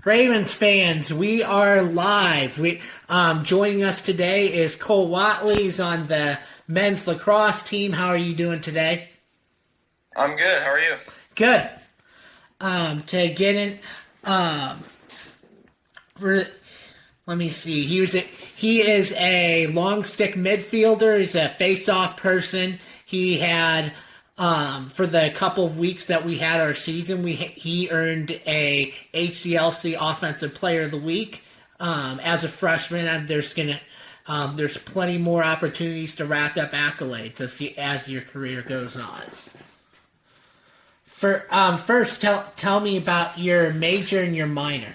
Ravens fans, we are live. Joining us today is Cole Whatley. He's on the men's lacrosse team. How are you doing today? I'm good. How are you? Good. To get in, let me see. He is a long stick midfielder. He's a face-off person. He had for the couple of weeks that we had our season, he earned a HCLC Offensive Player of the Week. As a freshman, there's plenty more opportunities to rack up accolades as your career goes on. First, tell me about your major and your minor.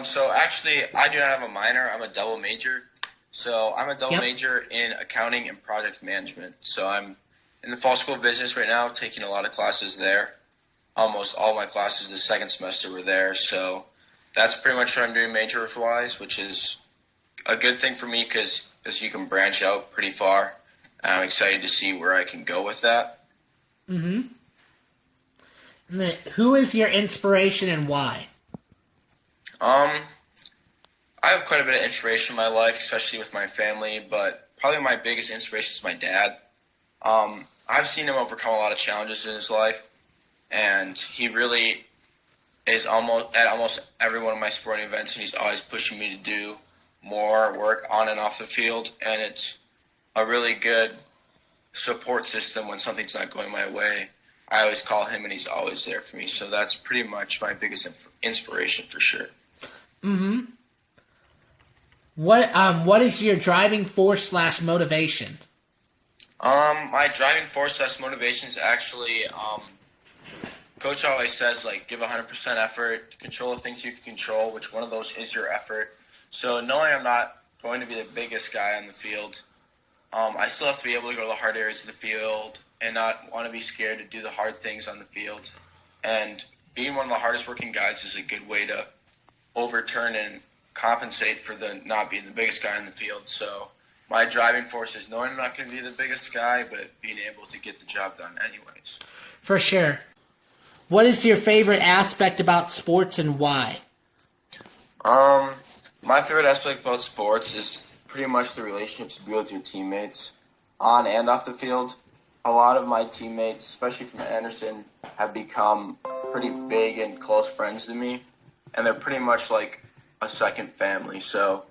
So actually, I do not have a minor. I'm a double major. So I'm a double major in accounting and project management. So I'm in the fall school of business right now, taking a lot of classes there. Almost all my classes this second semester were there. So that's pretty much what I'm doing majors-wise, which is a good thing for me because you can branch out pretty far. And I'm excited to see where I can go with that. Mm-hmm. Who is your inspiration and why? I have quite a bit of inspiration in my life, especially with my family, but probably my biggest inspiration is my dad. I've seen him overcome a lot of challenges in his life, and he really is almost every one of my sporting events, and he's always pushing me to do more work on and off the field, and it's a really good support system when something's not going my way. I always call him, and he's always there for me, so that's pretty much my biggest inspiration for sure. Mm-hmm. What is your driving force / motivation? My driving force / motivation is actually, Coach always says, give 100% effort, control the things you can control, which one of those is your effort. So knowing I'm not going to be the biggest guy on the field, I still have to be able to go to the hard areas of the field and not want to be scared to do the hard things on the field. And being one of the hardest working guys is a good way to overturn and compensate for the not being the biggest guy in the field. So my driving force is knowing I'm not going to be the biggest guy, but being able to get the job done anyways. For sure. What is your favorite aspect about sports and why? My favorite aspect about sports is pretty much the relationships you build with your teammates on and off the field. A lot of my teammates, especially from Anderson, have become pretty big and close friends to me, and they're pretty much like a second family. So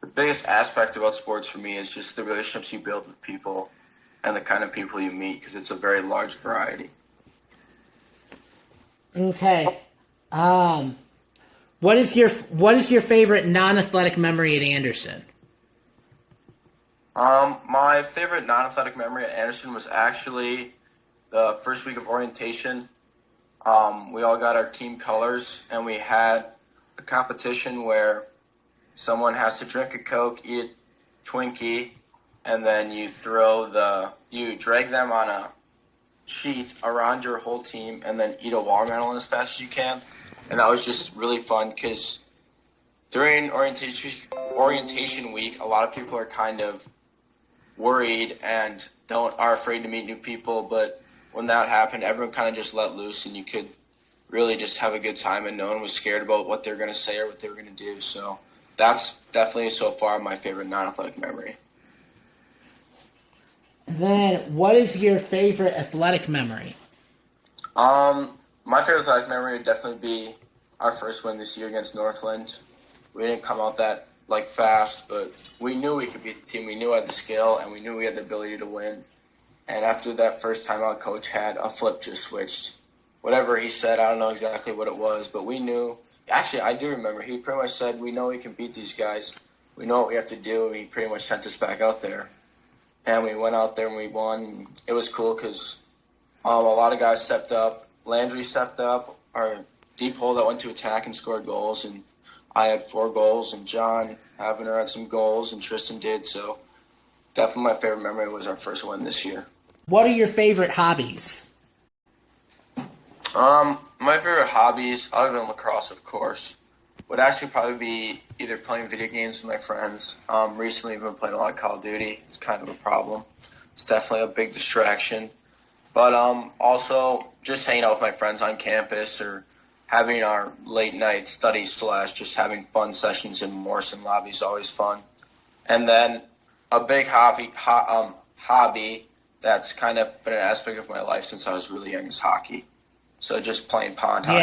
the biggest aspect about sports for me is just the relationships you build with people and the kind of people you meet, because it's a very large variety. Okay. What is your favorite non-athletic memory at Anderson? My favorite non-athletic memory at Anderson was actually the first week of orientation. We all got our team colors, and we had a competition where someone has to drink a Coke, eat a Twinkie, and then you drag them on a sheet around your whole team and then eat a watermelon as fast as you can. And that was just really fun because during orientation week, a lot of people are kind of worried and are afraid to meet new people. But when that happened, everyone kind of just let loose, and you could really just have a good time, and no one was scared about what they were going to say or what they were going to do. So that's definitely so far my favorite non-athletic memory. Then, what is your favorite athletic memory? My favorite athletic memory would definitely be our first win this year against Northland. We didn't come out that fast, but we knew we could beat the team. We knew we had the skill, and we knew we had the ability to win. And after that first time out, Coach had a flip just switched. Whatever he said, I don't know exactly what it was, but we knew. Actually, I do remember. He pretty much said, we know we can beat these guys. We know what we have to do, and he pretty much sent us back out there. And we went out there and we won. It was cool because a lot of guys stepped up. Landry stepped up, our deep hole that went to attack and scored goals, and I had 4 goals, and John Havener had some goals, and Tristan did. So definitely my favorite memory was our first win this year. What are your favorite hobbies? My favorite hobbies, other than lacrosse, of course, would actually probably be either playing video games with my friends. Recently, I've been playing a lot of Call of Duty. It's kind of a problem. It's definitely a big distraction. But also just hanging out with my friends on campus or having our late night study / just having fun sessions in Morrison lobby is always fun. And then a big hobby that's kind of been an aspect of my life since I was really young is hockey. So just playing pond hockey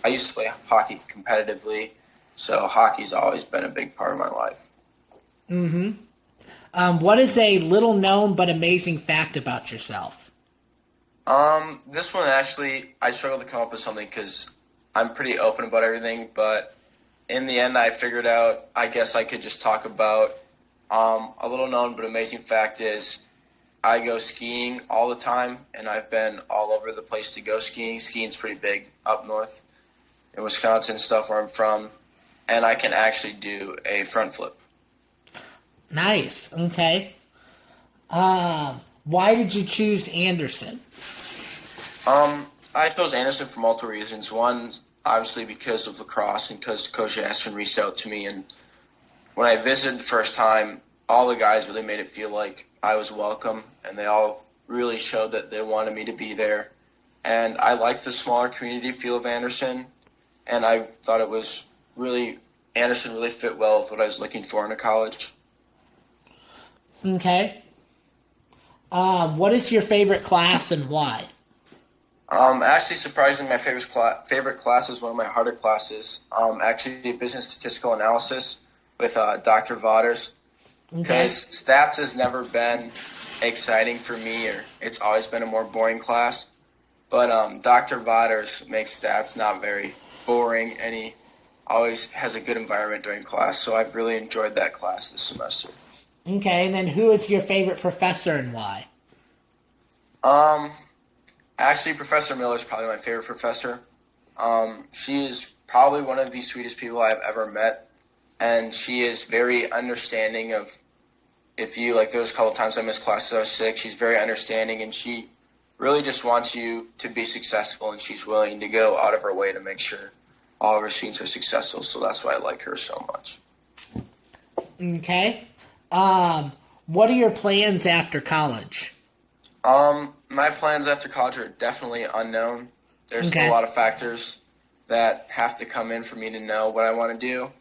I used to play hockey competitively, so hockey's always been a big part of my life. Mm-hmm. What is a little known but amazing fact about yourself? This one actually, I struggled to come up with something because I'm pretty open about everything, but in the end I figured out, I guess I could just talk about a little known but amazing fact is I go skiing all the time, and I've been all over the place to go skiing. Skiing's pretty big up north in Wisconsin, stuff where I'm from, and I can actually do a front flip. Nice. Okay. Why did you choose Anderson? I chose Anderson for multiple reasons. One, obviously because of lacrosse and because Coach Anderson reached out to me, and when I visited the first time, all the guys really made it feel like I was welcome, and they all really showed that they wanted me to be there. And I liked the smaller community feel of Anderson, and I thought Anderson really fit well with what I was looking for in a college. Okay. What is your favorite class and why? Actually, surprisingly, my favorite class is one of my harder classes. Actually, business statistical analysis with Dr. Vauders. Because stats has never been exciting for me, or it's always been a more boring class. But Dr. Vauders makes stats not very boring, and he always has a good environment during class. So I've really enjoyed that class this semester. Okay, and then who is your favorite professor and why? Actually, Professor Miller is probably my favorite professor. She is probably one of the sweetest people I've ever met, and she is very understanding of, if you, like, there was a couple times I missed classes, I was sick, she's very understanding, and she really just wants you to be successful, and she's willing to go out of her way to make sure all of her students are successful, so that's why I like her so much. Okay. What are your plans after college? My plans after college are definitely unknown. There's still a lot of factors that have to come in for me to know what I want to do.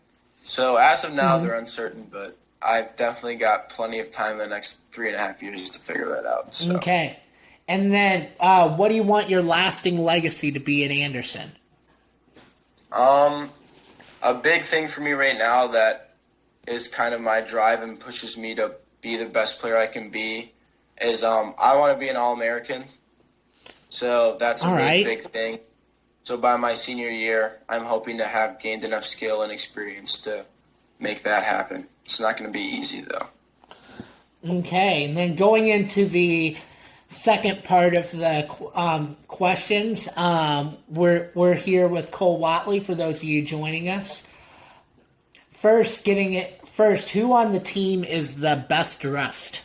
So as of now, they're uncertain, but I've definitely got plenty of time in the next 3.5 years to figure that out. So. Okay. And then, what do you want your lasting legacy to be at Anderson? A big thing for me right now that is kind of my drive and pushes me to be the best player I can be is I want to be an All-American. So that's a really big thing. So by my senior year, I'm hoping to have gained enough skill and experience to make that happen. It's not going to be easy, though. Okay, and then going into the second part of the questions, we're here with Cole Whatley for those of you joining us. First, who on the team is the best dressed?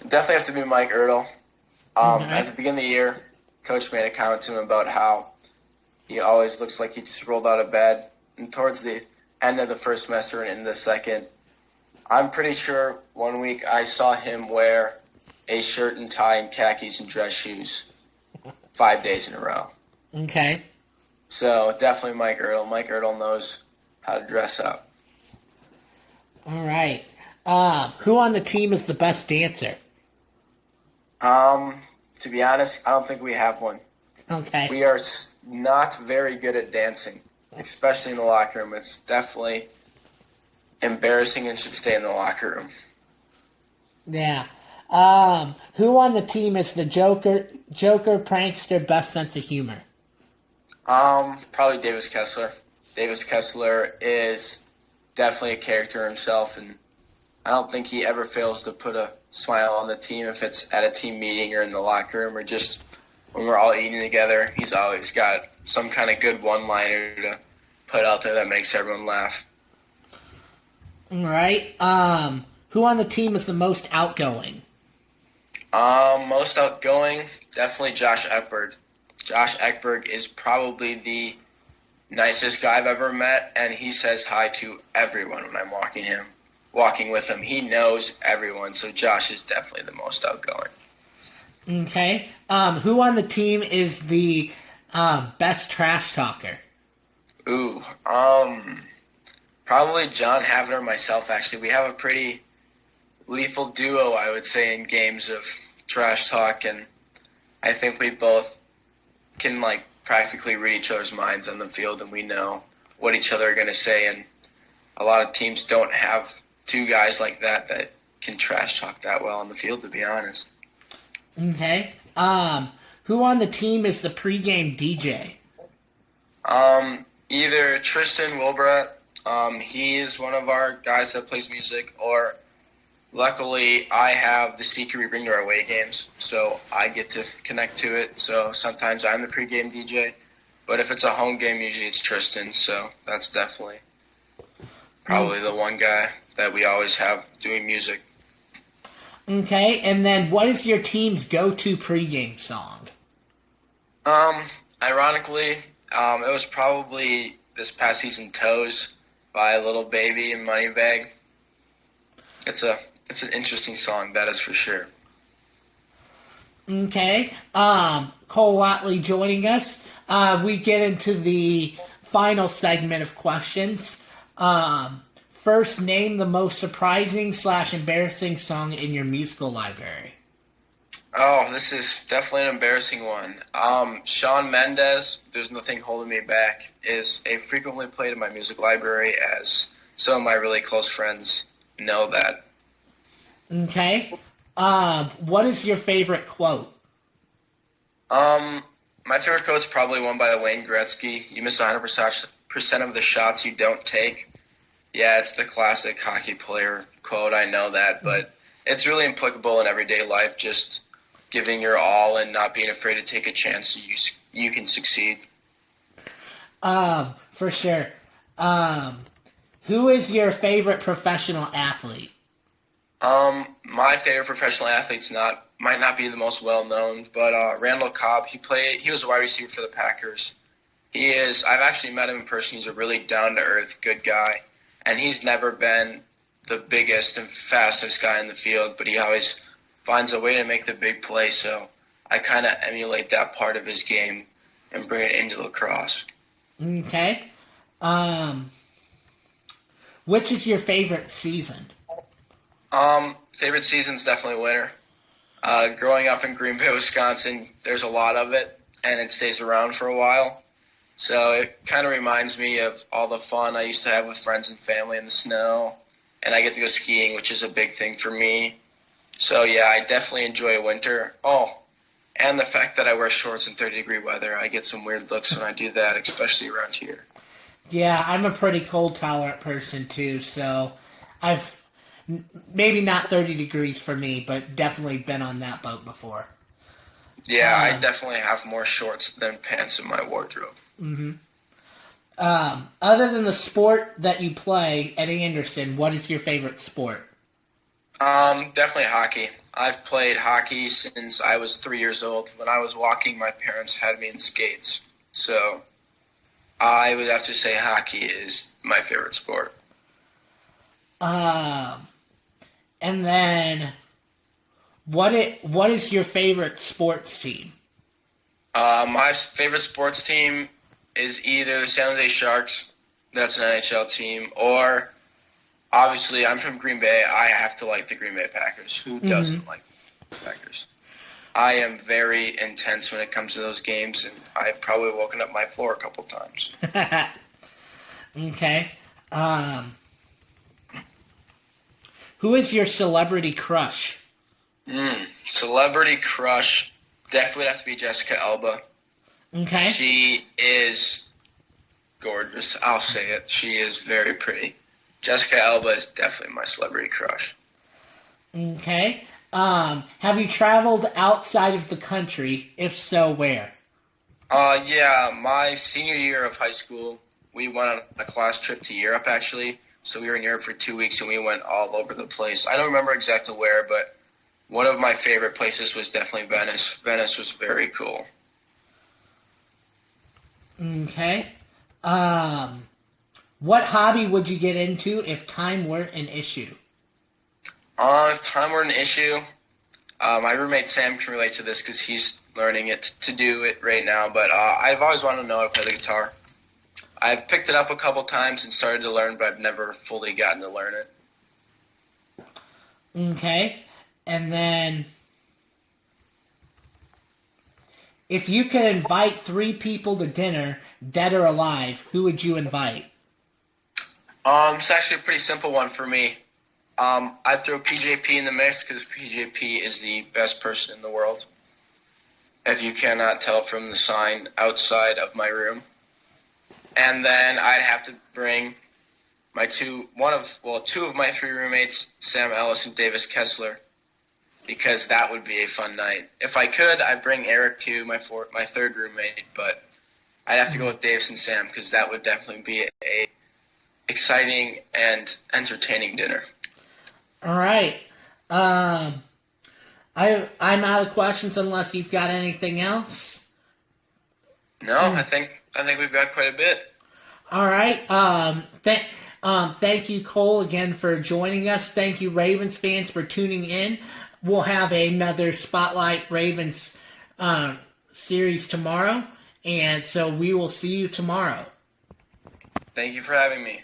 Definitely have to be Mike Ertl. At the beginning of the year, Coach made a comment to him about how he always looks like he just rolled out of bed. And towards the end of the first semester and into the second, I'm pretty sure one week I saw him wear a shirt and tie and khakis and dress shoes 5 days in a row. Okay. So definitely Mike Ertl. Mike Ertl knows how to dress up. All right. Who on the team is the best dancer? To be honest, I don't think we have one. Okay. We are not very good at dancing, especially in the locker room. It's definitely embarrassing and should stay in the locker room. Yeah. Who on the team is the Joker, prankster, best sense of humor? Probably Davis Kessler. Davis Kessler is definitely a character himself, and I don't think he ever fails to put a smile on the team if it's at a team meeting or in the locker room or just when we're all eating together. He's always got some kind of good one-liner to put out there that makes everyone laugh. All right. Who on the team is the most outgoing? Most outgoing, definitely Josh Ekberg. Josh Ekberg is probably the nicest guy I've ever met, and he says hi to everyone when I'm walking with him. He knows everyone, so Josh is definitely the most outgoing. Okay. Who on the team is the best trash talker? Ooh, probably John Havner or myself, actually. We have a pretty lethal duo, I would say, in games of trash talk, and I think we both can, like, practically read each other's minds on the field, and we know what each other are going to say, and a lot of teams don't have two guys like that can trash talk that well on the field, to be honest. Okay. Who on the team is the pregame DJ? Either Tristan Wilbrat, he is one of our guys that plays music, or luckily I have the speaker we bring to our away games, so I get to connect to it. So sometimes I'm the pregame DJ, but if it's a home game, usually it's Tristan. So that's definitely probably the one guy that we always have doing music. Okay, and then what is your team's go-to pregame song? Ironically, it was probably this past season "Toes" by Little Baby and Moneybag. It's an interesting song, that is for sure. Okay, Cole Whatley joining us. We get into the final segment of questions. First, name the most surprising / embarrassing song in your musical library. Oh, this is definitely an embarrassing one. Shawn Mendes, There's Nothing Holding Me Back, is a frequently played in my music library, as some of my really close friends know that. Okay. What is your favorite quote? My favorite quote is probably one by Wayne Gretzky. You miss 100% of the shots you don't take. Yeah, it's the classic hockey player quote. I know that, but it's really applicable in everyday life. Just giving your all and not being afraid to take a chance so you can succeed. For sure. Who is your favorite professional athlete? My favorite professional athlete's might not be the most well known, but Randall Cobb. He was a wide receiver for the Packers. I've actually met him in person. He's a really down to earth, good guy, and he's never been the biggest and fastest guy in the field, but he always finds a way to make the big play. So I kind of emulate that part of his game and bring it into lacrosse. Okay. Which is your favorite season? Favorite season's definitely winter. Growing up in Green Bay, Wisconsin, there's a lot of it, and it stays around for a while. So it kind of reminds me of all the fun I used to have with friends and family in the snow, and I get to go skiing, which is a big thing for me. So yeah, I definitely enjoy winter. Oh, and the fact that I wear shorts in 30-degree weather, I get some weird looks when I do that, especially around here. Yeah, I'm a pretty cold tolerant person too, so I've maybe not 30 degrees for me, but definitely been on that boat before. Yeah, I definitely have more shorts than pants in my wardrobe. Mm-hmm. Other than the sport that you play at Anderson, what is your favorite sport? Definitely hockey. I've played hockey since I was 3 years old. When I was walking, my parents had me in skates. So I would have to say hockey is my favorite sport. And then what is your favorite sports team? My favorite sports team is either the San Jose Sharks, that's an NHL team, or obviously I'm from Green Bay. I have to like the Green Bay Packers. Who doesn't like the Packers? I am very intense when it comes to those games, and I've probably woken up my floor a couple times. Okay. Who is your celebrity crush? Celebrity crush definitely have to be Jessica Alba. Okay. She is gorgeous. I'll say it. She is very pretty. Jessica Alba is definitely my celebrity crush. Okay. Have you traveled outside of the country? If so, where? Yeah, my senior year of high school, we went on a class trip to Europe, actually. So we were in Europe for 2 weeks, and we went all over the place. I don't remember exactly where, but one of my favorite places was definitely Venice. Venice was very cool. Okay. What hobby would you get into if time weren't an issue? If time were an issue, My roommate Sam can relate to this because he's learning it to do it right now. But I've always wanted to know how to play the guitar. I've picked it up a couple times and started to learn, but I've never fully gotten to learn it. Okay. And then, if you could invite 3 people to dinner, dead or alive, who would you invite? It's actually a pretty simple one for me. I'd throw PJP in the mix because PJP is the best person in the world. If you cannot tell from the sign outside of my room. And then I'd have to bring my two of my 3 roommates, Sam Ellis and Davis Kessler, because that would be a fun night. If I could, I'd bring Eric too, my 3rd roommate, but I'd have to go with Davis and Sam because that would definitely be a exciting and entertaining dinner. All right. I'm out of questions unless you've got anything else. No, I think we've got quite a bit. All right. Thank you, Cole, again for joining us. Thank you, Ravens fans, for tuning in. We'll have another Spotlight Ravens series tomorrow, and so we will see you tomorrow. Thank you for having me.